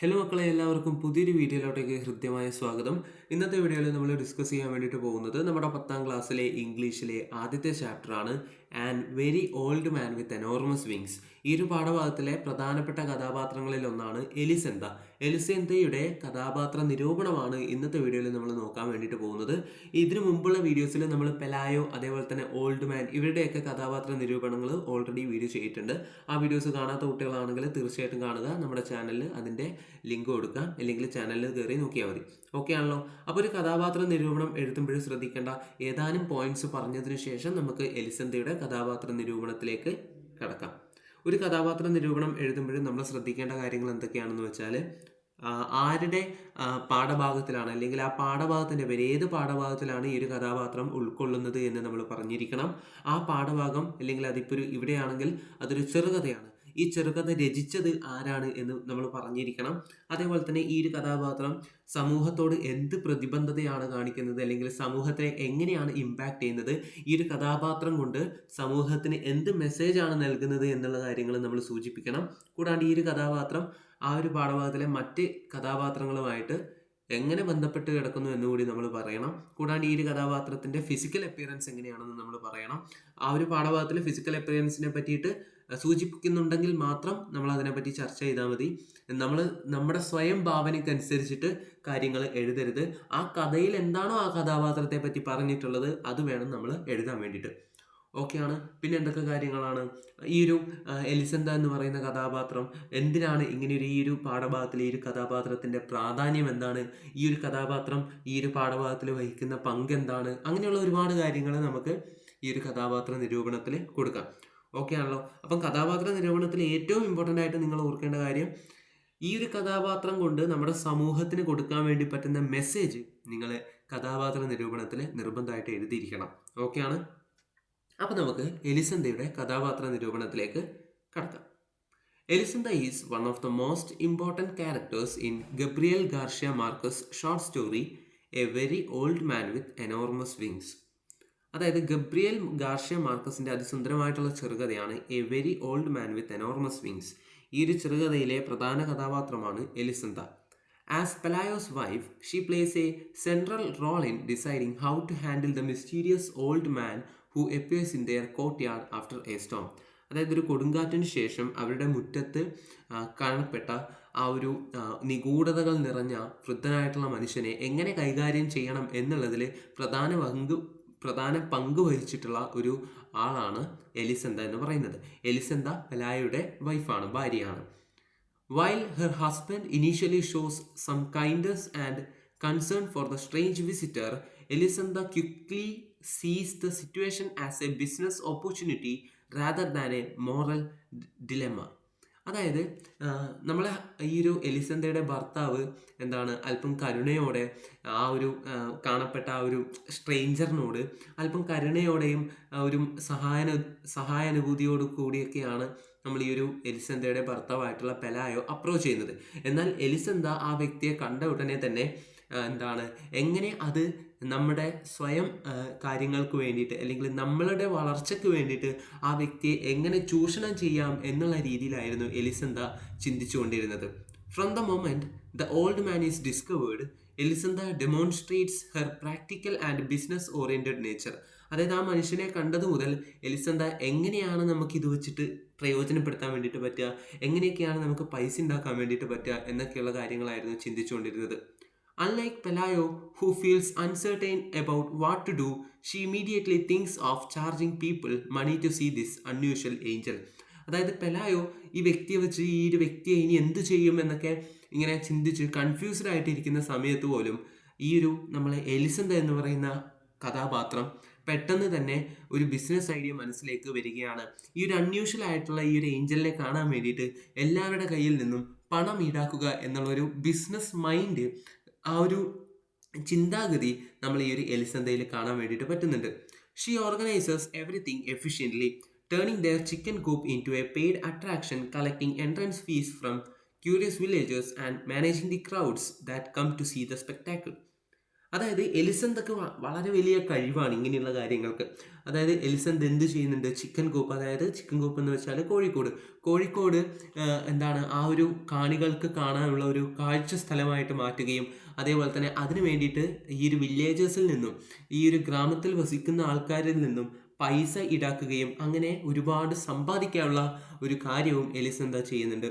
Hello മക്കളെ, എല്ലാവർക്കും പുതിയൊരു വീഡിയോയിലോട്ടേക്ക് ഹൃദ്യമായ സ്വാഗതം. ഇന്നത്തെ വീഡിയോയിൽ നമ്മൾ ഡിസ്കസ് ചെയ്യാൻ വേണ്ടിയിട്ട് പോകുന്നത് നമ്മുടെ 10ാം ക്ലാസ്സിലെ ഇംഗ്ലീഷിലെ ആദ്യത്തെ ചാപ്റ്ററാണ് and very old man with enormous wings. ഈ ഒരു പാഠഭാഗത്തിലെ പ്രധാനപ്പെട്ട കഥാപാത്രങ്ങളിൽ ഒന്നാണ് എലിസെന്ത. എലിസെന്തയുടെ കഥാപാത്ര നിരൂപണമാണ് ഇന്നത്തെ വീഡിയോയിൽ നമ്മൾ നോക്കാൻ വേണ്ടിയിട്ട് പോകുന്നത്. ഇതിനു മുമ്പുള്ള വീഡിയോസിൽ നമ്മൾ പെലായോ അതേപോലെ തന്നെ ഓൾഡ് മാൻ ഇവരുടെയൊക്കെ കഥാപാത്ര നിരൂപണങ്ങൾ ഓൾറെഡി വീഡിയോ ചെയ്തിട്ടുണ്ട്. ആ വീഡിയോസ് കാണാത്ത കുട്ടികളാണെങ്കിൽ തീർച്ചയായിട്ടും കാണുക. നമ്മുടെ ചാനലിൽ അതിൻ്റെ ലിങ്ക് കൊടുക്കാം, അല്ലെങ്കിൽ ചാനലിൽ കയറി നോക്കിയാൽ മതി. ഓക്കെ ആണല്ലോ? അപ്പോൾ ഒരു കഥാപാത്ര നിരൂപണം എഴുതുമ്പോഴും ശ്രദ്ധിക്കേണ്ട ഏതാനും പോയിന്റ്സ് പറഞ്ഞതിന് ശേഷം നമുക്ക് എലിസെന്തയുടെ കഥാപാത്ര നിരൂപണത്തിലേക്ക് കടക്കാം. ഒരു കഥാപാത്ര നിരൂപണം എഴുതുമ്പോഴും നമ്മൾ ശ്രദ്ധിക്കേണ്ട കാര്യങ്ങൾ എന്തൊക്കെയാണെന്ന് വെച്ചാൽ, ആരുടെ പാഠഭാഗത്തിലാണ്, അല്ലെങ്കിൽ ആ പാഠഭാഗത്തിൻ്റെ പേര് ഏത് പാഠഭാഗത്തിലാണ് ഈ ഒരു കഥാപാത്രം ഉൾക്കൊള്ളുന്നത് എന്ന് നമ്മൾ പറഞ്ഞിരിക്കണം. ആ പാഠഭാഗം, അല്ലെങ്കിൽ അതിപ്പോൾ ഇവിടെയാണെങ്കിൽ അതൊരു ചെറുകഥയാണ്, ഈ ചെറുകഥ രചിച്ചത് ആരാണ് എന്ന് നമ്മൾ പറഞ്ഞിരിക്കണം. അതേപോലെ തന്നെ ഈ ഒരു കഥാപാത്രം സമൂഹത്തോട് എന്ത് പ്രതിബദ്ധതയാണ് കാണിക്കുന്നത്, അല്ലെങ്കിൽ സമൂഹത്തെ എങ്ങനെയാണ് ഇമ്പാക്റ്റ് ചെയ്യുന്നത്, ഈ ഒരു കഥാപാത്രം കൊണ്ട് സമൂഹത്തിന് എന്ത് മെസ്സേജാണ് നൽകുന്നത് എന്നുള്ള കാര്യങ്ങൾ നമ്മൾ സൂചിപ്പിക്കണം. കൂടാണ്ട് ഈ ഒരു കഥാപാത്രം ആ ഒരു പാഠഭാഗത്തിലെ മറ്റ് കഥാപാത്രങ്ങളുമായിട്ട് എങ്ങനെ ബന്ധപ്പെട്ട് കിടക്കുന്നു എന്നുകൂടി നമ്മൾ പറയണം. കൂടാണ്ട് ഈ ഒരു കഥാപാത്രത്തിൻ്റെ ഫിസിക്കൽ അപ്പിയറൻസ് എങ്ങനെയാണെന്ന് നമ്മൾ പറയണം. ആ ഒരു പാഠഭാഗത്തിൽ ഫിസിക്കൽ അപ്പിയറൻസിനെ പറ്റിയിട്ട് സൂചിപ്പിക്കുന്നുണ്ടെങ്കിൽ മാത്രം നമ്മൾ അതിനെപ്പറ്റി ചർച്ച ചെയ്താൽ മതി. നമ്മൾ നമ്മുടെ സ്വയം ഭാവനയ്ക്കനുസരിച്ചിട്ട് കാര്യങ്ങൾ എഴുതരുത്. ആ കഥയിൽ എന്താണോ ആ കഥാപാത്രത്തെ പറ്റി പറഞ്ഞിട്ടുള്ളത് അത് വേണം നമ്മൾ എഴുതാൻ വേണ്ടിയിട്ട്. ഓക്കെയാണ്. പിന്നെ എന്തൊക്കെ കാര്യങ്ങളാണ് ഈ ഒരു എലിസെന്ത എന്ന് പറയുന്ന കഥാപാത്രം എന്തിനാണ് ഇങ്ങനെ ഈ ഒരു പാഠഭാഗത്തിൽ ഈ ഒരു കഥാപാത്രത്തിൻ്റെ പ്രാധാന്യം എന്താണ്, ഈ ഒരു കഥാപാത്രം ഈ ഒരു പാഠഭാഗത്തിൽ വഹിക്കുന്ന പങ്ക് എന്താണ്, അങ്ങനെയുള്ള ഒരുപാട് കാര്യങ്ങൾ നമുക്ക് ഈ ഒരു കഥാപാത്ര നിരൂപണത്തിൽ കൊടുക്കാം. ഓക്കെ ആണല്ലോ? അപ്പം കഥാപാത്ര നിരൂപണത്തിൽ ഏറ്റവും ഇമ്പോർട്ടൻ്റ് ആയിട്ട് നിങ്ങൾ ഓർക്കേണ്ട കാര്യം, ഈ ഒരു കഥാപാത്രം കൊണ്ട് നമ്മുടെ സമൂഹത്തിന് കൊടുക്കാൻ വേണ്ടി പറ്റുന്ന മെസ്സേജ് നിങ്ങൾ കഥാപാത്ര നിരൂപണത്തിൽ നിർബന്ധമായിട്ട് എഴുതിയിരിക്കണം. ഓക്കെയാണ്? അപ്പോൾ നമുക്ക് എലിസെന്തയുടെ കഥാപാത്ര നിരൂപണത്തിലേക്ക് കടക്കാം. Elisenda is one of the most important characters in Gabriel Garcia Marquez short story a very old man with enormous wings. അതായത് ഗബ്രിയൽ ഗാർഷ്യ മാർക്കസിൻ്റെ അതിസുന്ദരമായിട്ടുള്ള ചെറുകഥയാണ് a very old man with enormous wings. ഈ ഒരു ചെറുകഥയിലെ പ്രധാന കഥാപാത്രമാണ് Elisenda. As Pelayo's wife, she plays a central role in deciding how to handle the mysterious old man who appears in their courtyard after a storm. അതായത് ഒരു കൊടുങ്കാറ്റിന് ശേഷം അവരുടെ മുറ്റത്ത് കാണപ്പെട്ട ആ ഒരു നിഗൂഢതകൾ നിറഞ്ഞ വൃദ്ധനായിട്ടുള്ള മനുഷ്യനെ എങ്ങനെ കൈകാര്യം ചെയ്യണം എന്നുള്ളതിൽ പ്രധാന പങ്ക് വഹിച്ചിട്ടുള്ള ഒരു ആളാണ് എലിസെന്ത എന്ന് പറയുന്നത്. എലിസെന്ത പെലായോയുടെ വൈഫാണ്, ഭാര്യയാണ്. While her husband initially shows some kindness and concern for the strange visitor, Elisenda quickly sees the situation as a business opportunity rather than a moral dilemma. അതായത് നമ്മളെ ഈ ഒരു എലിസെന്തയുടെ ഭർത്താവ് എന്താണ്, അല്പം കരുണയോടെ ആ ഒരു കാണപ്പെട്ട ആ ഒരു സ്ട്രേഞ്ചറിനോട് അല്പം കരുണയോടെയും ഒരു സഹാനുഭൂതിയോടു കൂടിയൊക്കെയാണ് നമ്മൾ ഈ ഒരു എലിസെന്തയുടെ ഭർത്താവായിട്ടുള്ള പെലായോ അപ്രോച്ച് ചെയ്യുന്നത്. എന്നാൽ എലിസെന്ത ആ വ്യക്തിയെ കണ്ട ഉടനെ തന്നെ എന്താണ്, എങ്ങനെ അത് നമ്മുടെ സ്വയം കാര്യങ്ങൾക്ക് വേണ്ടിയിട്ട്, അല്ലെങ്കിൽ നമ്മളുടെ വളർച്ചയ്ക്ക് വേണ്ടിയിട്ട് ആ വ്യക്തിയെ എങ്ങനെ ചൂഷണം ചെയ്യാം എന്നുള്ള രീതിയിലായിരുന്നു എലിസെന്ത ചിന്തിച്ചുകൊണ്ടിരുന്നത്. From the moment the old man is discovered, Elisenda demonstrates her practical and business oriented nature. അതായത് ആ മനുഷ്യനെ കണ്ടത് മുതൽ എലിസെന്ത എങ്ങനെയാണ് നമുക്ക് ഇത് വെച്ചിട്ട് പ്രയോജനപ്പെടുത്താൻ വേണ്ടിയിട്ട് പറ്റുക, എങ്ങനെയൊക്കെയാണ് നമുക്ക് പൈസ ഉണ്ടാക്കാൻ വേണ്ടിയിട്ട് പറ്റുക എന്നൊക്കെയുള്ള കാര്യങ്ങളായിരുന്നു ചിന്തിച്ചുകൊണ്ടിരുന്നത്. Unlike Pelayo, who feels uncertain about what to do, she immediately thinks of charging people money to see this unusual angel. അതായത് പെലായോ ഈ വ്യക്തിയെ വെച്ച് ഈ ഒരു വ്യക്തിയെ ഇനി എന്ത് ചെയ്യും എന്നൊക്കെ ഇങ്ങനെ ചിന്തിച്ച് കൺഫ്യൂസ്ഡ് ആയിട്ടിരിക്കുന്ന സമയത്ത് പോലും ഈ ഒരു നമ്മളെ എലിസെന്ത എന്ന് പറയുന്ന കഥാപാത്രം പെട്ടെന്ന് തന്നെ ഒരു ബിസിനസ് ഐഡിയ മനസ്സിലേക്ക് വരികയാണ്. ഈ ഒരു അൺയൂഷ്വൽ ആയിട്ടുള്ള ഈ ഒരു ഏഞ്ചലിനെ കാണാൻ വേണ്ടിയിട്ട് എല്ലാവരുടെ കയ്യിൽ നിന്നും പണം ഈടാക്കുക എന്നുള്ളൊരു ബിസിനസ് മൈൻഡ്, ആ ഒരു ചിന്താഗതി നമ്മൾ ഈ ഒരു എലിസെന്തയിൽ കാണാൻ വേണ്ടിയിട്ട് പറ്റുന്നുണ്ട്. She organises everything efficiently, turning their chicken coop into a paid attraction, collecting entrance fees from curious villagers and managing the crowds that come to see the spectacle. അതായത് എലിസന്തൊക്കെ വളരെ വലിയ കഴിവാണ് ഇങ്ങനെയുള്ള കാര്യങ്ങൾക്ക്. അതായത് എലിസന്ത് എന്ത് ചെയ്യുന്നുണ്ട്, ചിക്കൻ കൂപ്പ്, അതായത് ചിക്കൻ കൂപ്പ് എന്ന് വെച്ചാൽ കോഴിക്കോട് എന്താണ് ആ ഒരു കാണികൾക്ക് കാണാനുള്ള ഒരു കാഴ്ച സ്ഥലമായിട്ട് മാറ്റുകയും അതേപോലെ തന്നെ അതിന് വേണ്ടിയിട്ട് ഈ ഒരു വില്ലേജേഴ്സിൽ നിന്നും ഈ ഒരു ഗ്രാമത്തിൽ വസിക്കുന്ന ആൾക്കാരിൽ നിന്നും പൈസ ഈടാക്കുകയും അങ്ങനെ ഒരുപാട് സമ്പാദിക്കാനുള്ള ഒരു കാര്യവും എലിസന്ത ചെയ്യുന്നുണ്ട്.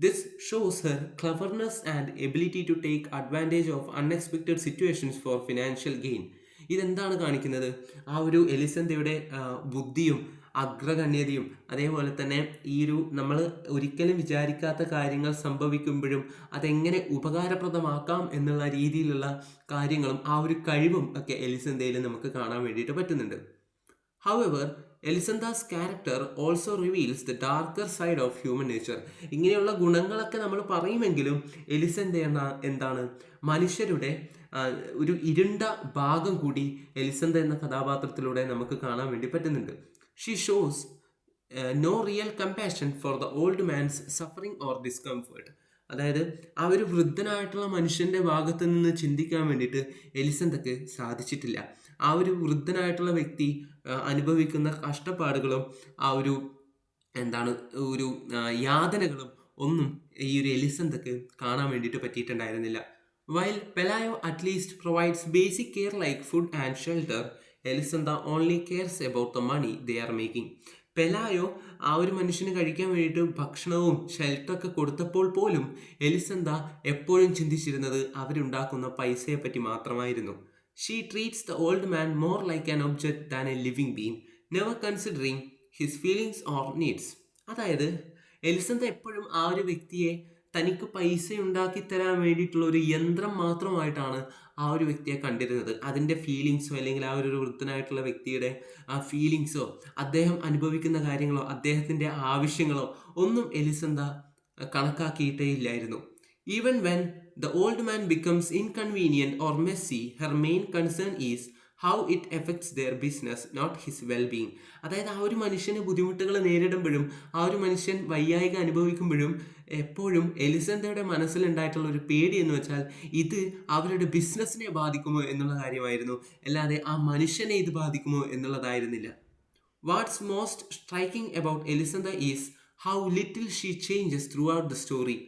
This shows her cleverness and ability to take advantage of unexpected situations for financial gain. ഇതെന്താണ് കാണിക്കുന്നത്? ആ ഒരു എലിസന്ധയുടെ ബുദ്ധിയും അഗ്രഗണ്യതയും അതേപോലെ തന്നെ ഈ ഒരു നമ്മൾ ഒരിക്കലും വിചാരിക്കാത്ത കാര്യങ്ങൾ സംഭവിക്കുമ്പോഴും അതെങ്ങനെ ഉപകാരപ്രദമാക്കാം എന്നുള്ള രീതിയിലുള്ള കാര്യങ്ങളും ആ ഒരു കഴിവും ഒക്കെ എലിസന്ധയിൽ നമുക്ക് കാണാൻ വേണ്ടിയിട്ട് പറ്റുന്നുണ്ട്. However, Elisenda's character also reveals the darker side of human nature. ഇങ്ങനെയുള്ള ഗുണങ്ങളൊക്കെ നമ്മൾ പറയുമെങ്കിലും എലിസന്ത എന്താണ് മനുഷ്യരുടെ ഒരു ഇരുണ്ട ഭാഗം കൂടി എലിസന്ത എന്ന കഥാപാത്രത്തിലൂടെ നമുക്ക് കാണാൻ വേണ്ടി പറ്റുന്നുണ്ട്. She shows no real compassion for the old man's suffering or discomfort. അതായത് ആ ഒരു വൃദ്ധനായിട്ടുള്ള മനുഷ്യൻ്റെ ഭാഗത്ത് നിന്ന് ചിന്തിക്കാൻ വേണ്ടിയിട്ട് എലിസന്തക്ക് സാധിച്ചിട്ടില്ല. ആ ഒരു വൃദ്ധനായിട്ടുള്ള വ്യക്തി അനുഭവിക്കുന്ന കഷ്ടപ്പാടുകളും ആ ഒരു എന്താണ് ഒരു യാതനകളും ഒന്നും ഈ ഒരു എലിസന്തക്ക് കാണാൻ വേണ്ടിയിട്ട് പറ്റിയിട്ടുണ്ടായിരുന്നില്ല. While Pelayo at least provides basic care like food and shelter, Elisenda only cares about the money they are making. Pelayo ആ ഒരു മനുഷ്യന് കഴിക്കാൻ വേണ്ടിയിട്ട് ഭക്ഷണവും ഷെൽട്ടറൊക്കെ കൊടുത്തപ്പോൾ പോലും എലിസന്ത എപ്പോഴും ചിന്തിച്ചിരുന്നത് അവരുണ്ടാക്കുന്ന പൈസയെ പറ്റി മാത്രമായിരുന്നു. She treats the old man more like an object than a living being, never considering his feelings or needs. അതായത് എലിസന്ത എപ്പോഴും ആ ഒരു വ്യക്തിയെ തനിക്ക് പൈസ ഉണ്ടാക്കി തരാൻ വേണ്ടിയിട്ടുള്ള ഒരു യന്ത്രം മാത്രമായിട്ടാണ് ആ ഒരു വ്യക്തിയെ കണ്ടിരുന്നത്. അതിൻ്റെ ഫീലിങ്സോ അല്ലെങ്കിൽ ആ ഒരു വൃദ്ധനായിട്ടുള്ള വ്യക്തിയുടെ ആ ഫീലിങ്സോ അദ്ദേഹം അനുഭവിക്കുന്ന കാര്യങ്ങളോ അദ്ദേഹത്തിൻ്റെ ആവശ്യങ്ങളോ ഒന്നും എലിസന്ത കണക്കാക്കിയിട്ടേ ഇല്ലായിരുന്നു. Even when the old man becomes inconvenient or messy, her main concern is how it affects their business, not his well-being. അതായത് ആ ഒരു മനുഷ്യന് ബുദ്ധിമുട്ടുകൾ നേരിടുമ്പോഴും ആ ഒരു മനുഷ്യൻ വയ്യായിക അനുഭവിക്കുമ്പോഴും എപ്പോഴും എലിസന്തയുടെ മനസ്സിലുണ്ടായിട്ടുള്ള ഒരു പേടി എന്ന് വെച്ചാൽ ഇത് അവരുടെ ബിസിനസ്സിനെ ബാധിക്കുമോ എന്നുള്ള കാര്യമായിരുന്നു, അല്ലാതെ ആ മനുഷ്യനെ ഇത് ബാധിക്കുമോ എന്നുള്ളതായിരുന്നില്ല. What's most striking about Elisanda is how little she changes throughout the story.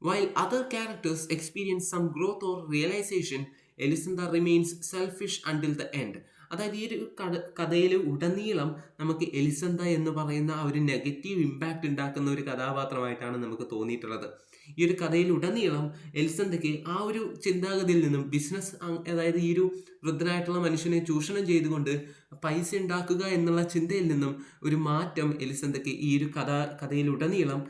While other characters experience some growth or realization, Elisenda remains selfish until the end. അതായത് ഈ ഒരു കഥയിൽ ഉടനീളം നമുക്ക് എലിസന്ത എന്ന് പറയുന്ന ആ ഒരു നെഗറ്റീവ് ഇമ്പാക്റ്റ് ഉണ്ടാക്കുന്ന ഒരു കഥാപാത്രമായിട്ടാണ് നമുക്ക് തോന്നിയിട്ടുള്ളത്. ഈ ഒരു കഥയിൽ ഉടനീളം എലിസന്തയ്ക്ക് ആ ഒരു ചിന്താഗതിയിൽ നിന്നും ബിസിനസ്, അതായത് ഈ ഒരു വൃദ്ധനായിട്ടുള്ള മനുഷ്യനെ ചൂഷണം ചെയ്തുകൊണ്ട് പൈസ ഉണ്ടാക്കുക എന്നുള്ള ചിന്തയിൽ നിന്നും ഒരു മാറ്റം എലിസന്തയ്ക്ക് ഈ ഒരു കഥയിൽ ഉടനീളം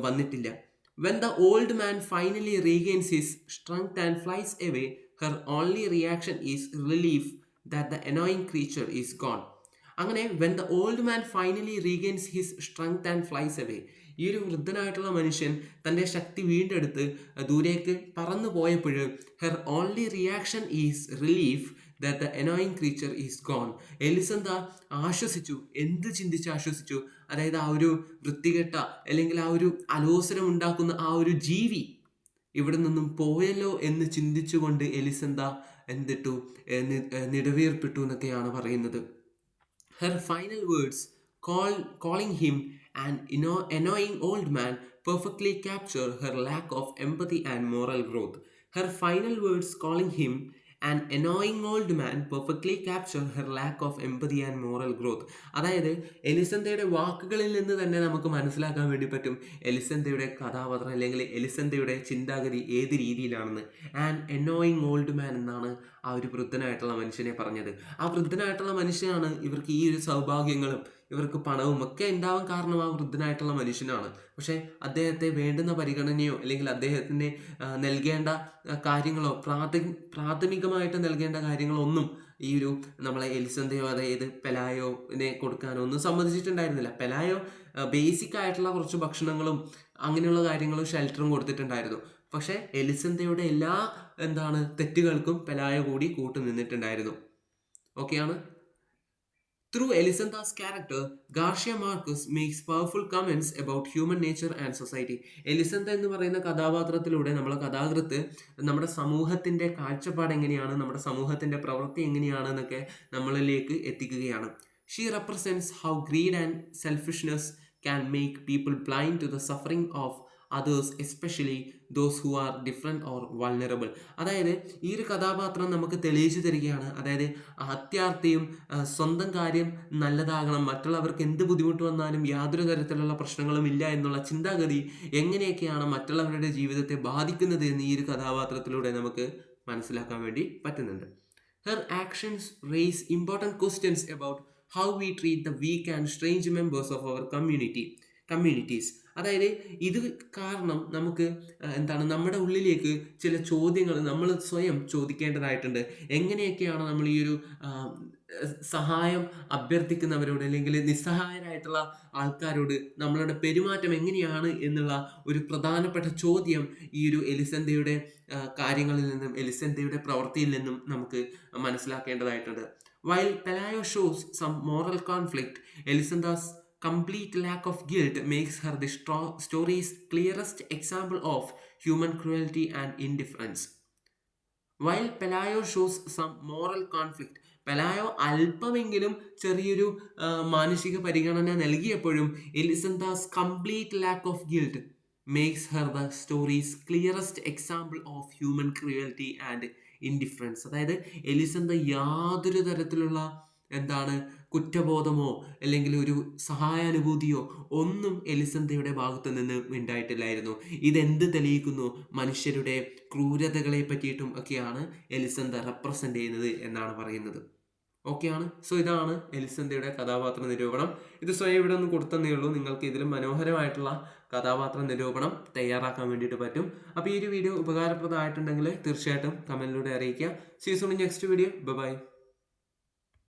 വന്നിട്ടില്ല. When the old man finally regains his strength and flies away, her only reaction is relief that the annoying creature is gone. അങ്ങനെ when the old man finally regains his strength and flies away, ഈ ഒരു വൃദ്ധനായിട്ടുള്ള മനുഷ്യൻ തൻ്റെ ശക്തി വീണ്ടെടുത്ത് ദൂരേക്ക് പറന്നു പോയപ്പോൾ her only reaction is relief that the annoying creature is gone. എലിസന്ത ആശ്വസിച്ചു. എന്ത് ചിന്തിച്ച് ആശ്വസിച്ചു? അതായത് ആ ഒരു വൃത്തികെട്ട അല്ലെങ്കിൽ ആ ഒരു അലോസരം ഉണ്ടാക്കുന്ന ആ ഒരു ജീവി ഇവിടെ നിന്നും പോയല്ലോ എന്ന് ചിന്തിച്ചുകൊണ്ട് എലിസന്ത എന്തിട്ടു നെടുവീർപ്പിട്ടു എന്നൊക്കെയാണ് പറയുന്നത്. Her final words, calling him an annoying old man, perfectly capture her lack of empathy and moral growth. Her final words, calling him an annoying old man, perfectly capture her lack of empathy and moral growth. അതായത് എലിസന്തയുടെ വാക്കുകളിൽ നിന്ന് തന്നെ നമുക്ക് മനസ്സിലാക്കാൻ വേണ്ടി പറ്റും എലിസന്തയുടെ കഥാപാത്രം അല്ലെങ്കിൽ എലിസന്തയുടെ ചിന്താഗതി ഏത് രീതിയിലാണെന്ന്. ആൻ അനോയിങ് ഓൾഡ് മാൻ എന്നാണ് ആ ഒരു വൃദ്ധനായിട്ടുള്ള മനുഷ്യനെ പറഞ്ഞത്. ആ വൃദ്ധനായിട്ടുള്ള മനുഷ്യനാണ് ഇവർക്ക് ഈ ഒരു സൗഭാഗ്യങ്ങളും ഇവർക്ക് പണവും ഒക്കെ ഉണ്ടാവാൻ കാരണം ആ വൃദ്ധനായിട്ടുള്ള മനുഷ്യനാണ്. പക്ഷേ അദ്ദേഹത്തെ വേണ്ടുന്ന പരിഗണനയോ അല്ലെങ്കിൽ അദ്ദേഹത്തിന് നൽകേണ്ട കാര്യങ്ങളോ പ്രാഥമികമായിട്ട് നൽകേണ്ട കാര്യങ്ങളോ ഒന്നും ഈ ഒരു നമ്മളെ എലിസന്തയോ അതായത് പെലായോനെ കൊടുക്കാനൊന്നും സമ്മതിച്ചിട്ടുണ്ടായിരുന്നില്ല. പെലായോ ബേസിക് ആയിട്ടുള്ള കുറച്ച് ഭക്ഷണങ്ങളും അങ്ങനെയുള്ള കാര്യങ്ങളും ഷെൽട്ടറും കൊടുത്തിട്ടുണ്ടായിരുന്നു. പക്ഷേ എലിസന്തയുടെ എല്ലാ തെറ്റുകൾക്കും പെലായോ കൂടി കൂട്ടു നിന്നിട്ടുണ്ടായിരുന്നു. ഓക്കെയാണ്. Through Elisantha's character, Garcia Marquez makes powerful comments about human nature and society. എലിസന്ത എന്ന് പറയുന്ന കഥാപാത്രത്തിലൂടെ നമ്മളെ കഥാകൃത്ത് നമ്മുടെ സമൂഹത്തിന്റെ കാഴ്ചപ്പാട് എങ്ങനെയാണ്, നമ്മുടെ സമൂഹത്തിന്റെ പ്രവൃത്തി എങ്ങനെയാണ് എന്നൊക്കെ നമ്മളിലേക്ക് എത്തിക്കുകയാണ്. She represents how greed and selfishness can make people blind to the suffering of others, especially those who are different or vulnerable. അതായത് ഈ ഒരു കഥാപാത്രം നമുക്ക് തെളിയിച്ചു തരികയാണ്. അതായത് അത്യാർത്തിയും സ്വന്തം കാര്യം നല്ലതാകണം, മറ്റുള്ളവർക്ക് എന്ത് ബുദ്ധിമുട്ട് വന്നാലും യാതൊരു തരത്തിലുള്ള പ്രശ്നങ്ങളും ഇല്ല എന്നുള്ള ചിന്താഗതി എങ്ങനെയൊക്കെയാണ് മറ്റുള്ളവരുടെ ജീവിതത്തെ ബാധിക്കുന്നത് എന്ന് ഈ ഒരു കഥാപാത്രത്തിലൂടെ നമുക്ക് മനസ്സിലാക്കാൻ വേണ്ടി പറ്റുന്നുണ്ട്. Her actions raise important questions about how we treat the weak and strange members of our communities. അതായത് ഇത് കാരണം നമുക്ക് നമ്മുടെ ഉള്ളിലേക്ക് ചില ചോദ്യങ്ങൾ നമ്മൾ സ്വയം ചോദിക്കേണ്ടതായിട്ടുണ്ട്. എങ്ങനെയൊക്കെയാണ് നമ്മൾ ഈ ഒരു സഹായം അഭ്യർത്ഥിക്കുന്നവരോട് അല്ലെങ്കിൽ നിസ്സഹായരായിട്ടുള്ള ആൾക്കാരോട് നമ്മളുടെ പെരുമാറ്റം എങ്ങനെയാണ് എന്നുള്ള ഒരു പ്രധാനപ്പെട്ട ചോദ്യം ഈ ഒരു എലിസന്തയുടെ കാര്യങ്ങളിൽ നിന്നും എലിസന്തയുടെ പ്രവൃത്തിയിൽ നിന്നും നമുക്ക് മനസ്സിലാക്കേണ്ടതായിട്ടുണ്ട്. While Pelayo shows some moral conflict, Elisantha's complete lack of guilt makes her the story's clearest example of human cruelty and indifference. While Pelayo shows some moral conflict, പെലായോ അല്പമെങ്കിലും ചെറിയൊരു മാനസിക പരിഗണന നൽകിയപ്പോഴും Elisenda's complete lack of guilt makes her the story's clearest example of human cruelty and indifference. അതായത് Elisenda യാതൊരു തരത്തിലുള്ള കുറ്റബോധമോ അല്ലെങ്കിൽ ഒരു സഹായാനുഭൂതിയോ ഒന്നും എലിസന്തയുടെ ഭാഗത്തു നിന്ന് ഉണ്ടായിട്ടില്ലായിരുന്നു. ഇതെന്ത് തെളിയിക്കുന്നു? മനുഷ്യരുടെ ക്രൂരതകളെ പറ്റിയിട്ടും ഒക്കെയാണ് എലിസന്ത റെപ്രസെൻ്റ് ചെയ്യുന്നത് എന്നാണ് പറയുന്നത്. ഓക്കെയാണ്. സോ ഇതാണ് എലിസന്തയുടെ കഥാപാത്ര നിരൂപണം. ഇത് സ്വയം ഇവിടെ ഒന്ന് കൊടുത്തന്നേ ഉള്ളൂ. നിങ്ങൾക്ക് ഇതിലും മനോഹരമായിട്ടുള്ള കഥാപാത്ര നിരൂപണം തയ്യാറാക്കാൻ വേണ്ടിയിട്ട് പറ്റും. അപ്പോൾ ഈ ഒരു വീഡിയോ ഉപകാരപ്രദമായിട്ടുണ്ടെങ്കിൽ തീർച്ചയായിട്ടും കമൻറ്റിലൂടെ അറിയിക്കുക. See you soon in next video. By.